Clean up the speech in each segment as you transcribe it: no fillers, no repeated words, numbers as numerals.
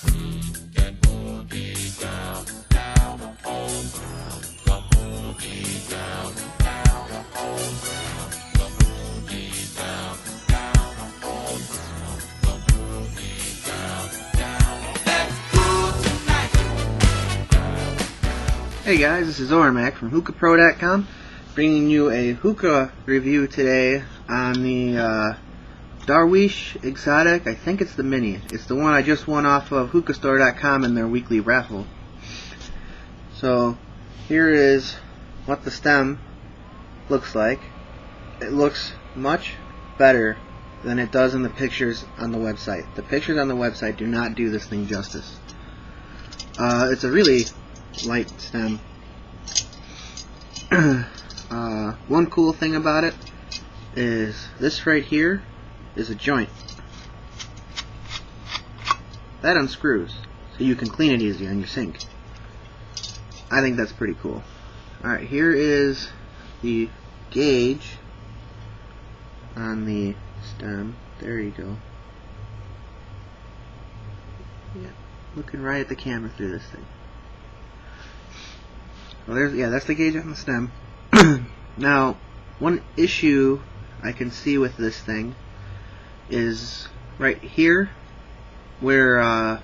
Hey guys, this is Ormac from HookahPro.com, bringing you a hookah review today on the Darwish Exotic. I think it's the mini. It's the one I just won off of HookahStore.com in their weekly raffle. So here is what the stem looks like. It looks much better than it does in the pictures on the website. The pictures on the website do not do this thing justice. It's a really light stem. One cool thing about it is this right here is a joint that unscrews so you can clean it easy on your sink. I think that's pretty cool. Alright, here is the gauge on the stem. There you go. Yeah, looking right at the camera through this thing. Well, that's the gauge on the stem. Now, one issue I can see with this thing is right here, where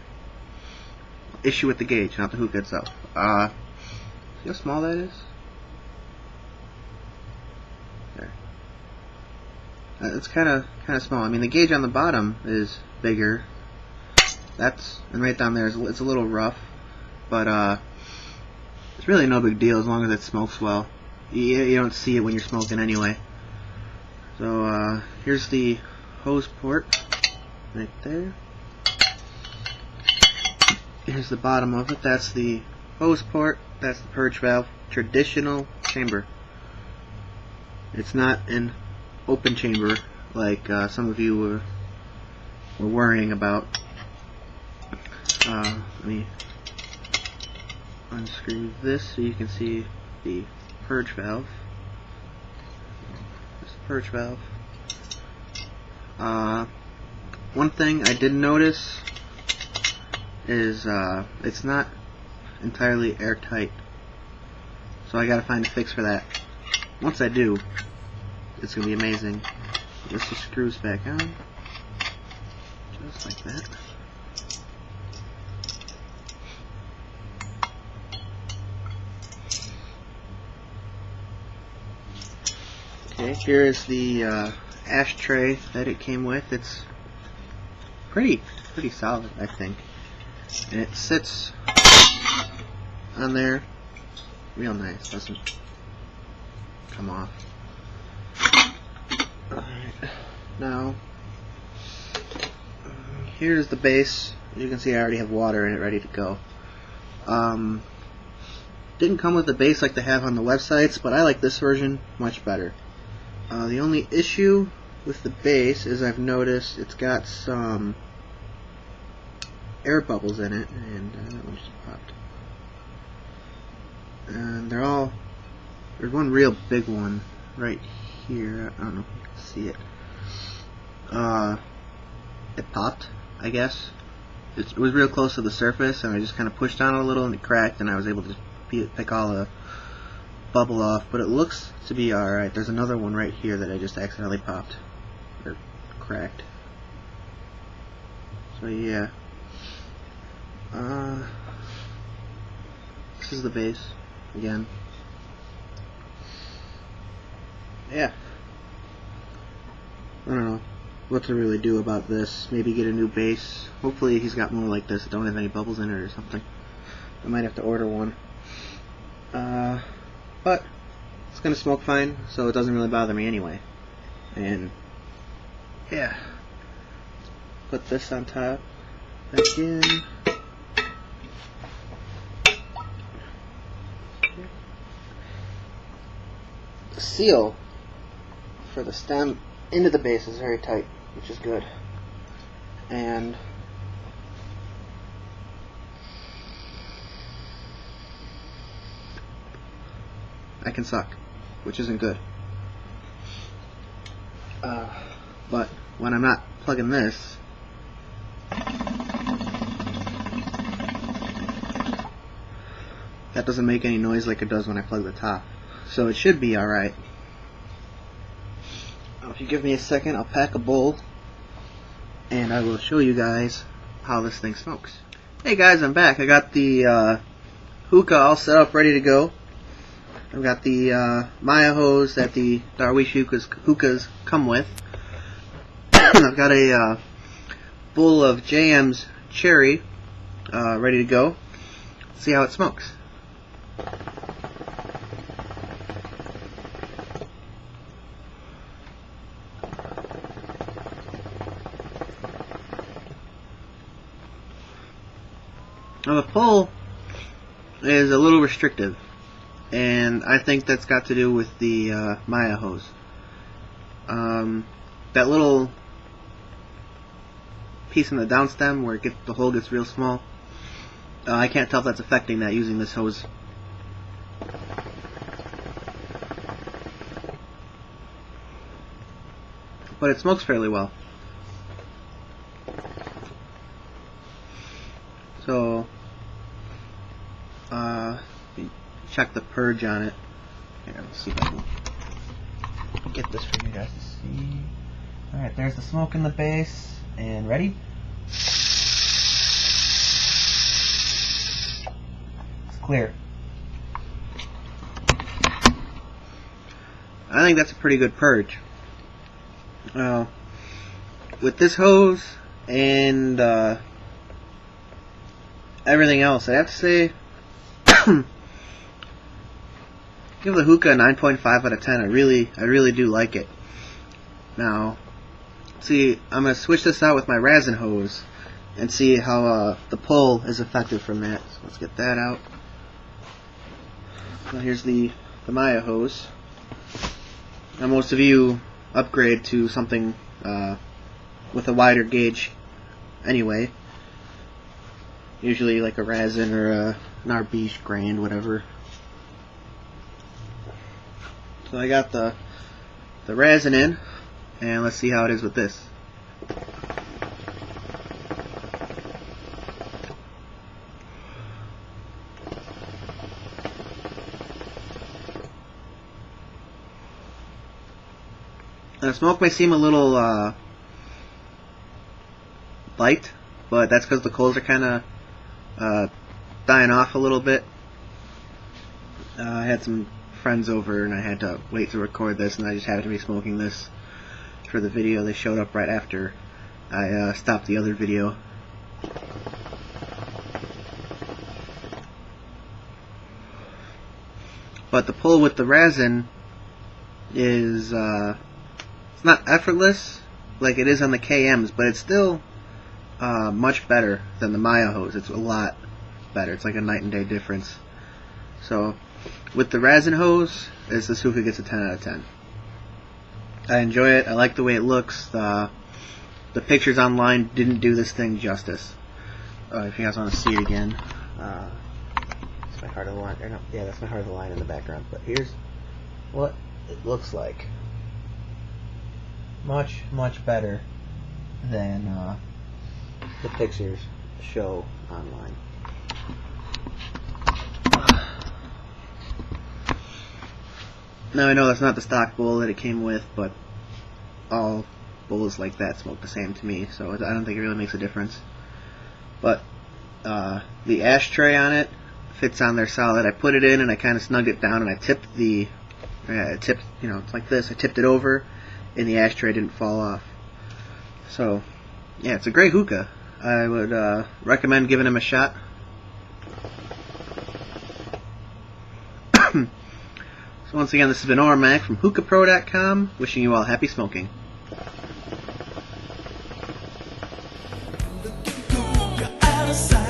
issue with the gauge, not the hookah itself. See how small that is? There. It's kind of small. I mean, the gauge on the bottom is bigger. And right down there it's a little rough, but it's really no big deal as long as it smokes well. You don't see it when you're smoking anyway. So here's the hose port right there. Here's the bottom of it. That's the hose port. That's the purge valve. Traditional chamber. It's not an open chamber like some of you were worrying about. Let me unscrew this so you can see the purge valve. There's the purge valve. One thing I did notice is it's not entirely airtight, so I gotta find a fix for that. Once I do, it's gonna be amazing. This just screws back on, just like that. Okay, here is the ashtray that it came with. It's pretty solid, I think, and it sits on there real nice. Doesn't come off. Alright, now here's the base. As you can see, I already have water in it ready to go. Didn't come with the base like they have on the websites, but I like this version much better. The only issue with the base is I've noticed it's got some air bubbles in it, and that one just popped. And there's one real big one right here. I don't know if you can see it. It popped, I guess. It was real close to the surface, and I just kind of pushed on it a little, and it cracked, and I was able to pick all the bubble off, but it looks to be alright. There's another one right here that I just accidentally popped or cracked. So yeah, this is the base again. Yeah, I don't know what to really do about this. Maybe get a new base. Hopefully he's got more like this that don't have any bubbles in it or something. I might have to order one. But it's gonna smoke fine, so it doesn't really bother me anyway. And yeah, put this on top again. The seal for the stem into the base is very tight, which is good. And I can suck, which isn't good. But when I'm not plugging this, that doesn't make any noise like it does when I plug the top. So it should be alright. If you give me a second, I'll pack a bowl and I will show you guys how this thing smokes. Hey guys, I'm back. I got the hookah all set up, ready to go. I've got the Maya hose that the Darwish hookahs come with. I've got a bowl of JM's cherry ready to go. Let's see how it smokes. Now the pull is a little restrictive, and I think that's got to do with the Maya hose. That little piece in the downstem where the hole gets real small, I can't tell if that's affecting that using this hose. But it smokes fairly well. So check the purge on it. Here, let's see if I can get this for you guys to see. Alright, there's the smoke in the base. And ready? It's clear. I think that's a pretty good purge. With this hose and everything else, I have to say give the hookah a 9.5 out of 10. I really do like it. Now, see, I'm going to switch this out with my Razan hose and see how the pull is affected from that. So let's get that out. Well, here's the Maya hose. Now most of you upgrade to something with a wider gauge anyway. Usually like a Razan or a Darwish Grand, whatever. So I got the Razan in, and let's see how it is with this. Now, the smoke may seem a little light, but that's because the coals are kind of dying off a little bit. I had some friends over and I had to wait to record this, and I just happened to be smoking this for the video. They showed up right after I stopped the other video. But the pull with the Razan is it's not effortless like it is on the KMs, but it's still much better than the Maya hose. It's a lot better. It's like a night and day difference. So with the Razan hose, this hookah gets a 10 out of 10. I enjoy it. I like the way it looks. The pictures online didn't do this thing justice. If you guys want to see it again, that's my heart of the line. No, yeah, that's my heart of the line in the background. But here's what it looks like. Much better than the pictures show online. Now I know that's not the stock bowl that it came with, but all bowls like that smoke the same to me, so I don't think it really makes a difference. But the ashtray on it fits on there solid. I put it in and I kind of snugged it down, and I tipped you know, it's like this. I tipped it over, and the ashtray didn't fall off. So yeah, it's a great hookah. I would recommend giving him a shot. So once again, this has been Mac from HookahPro.com, wishing you all happy smoking. You're out of sight.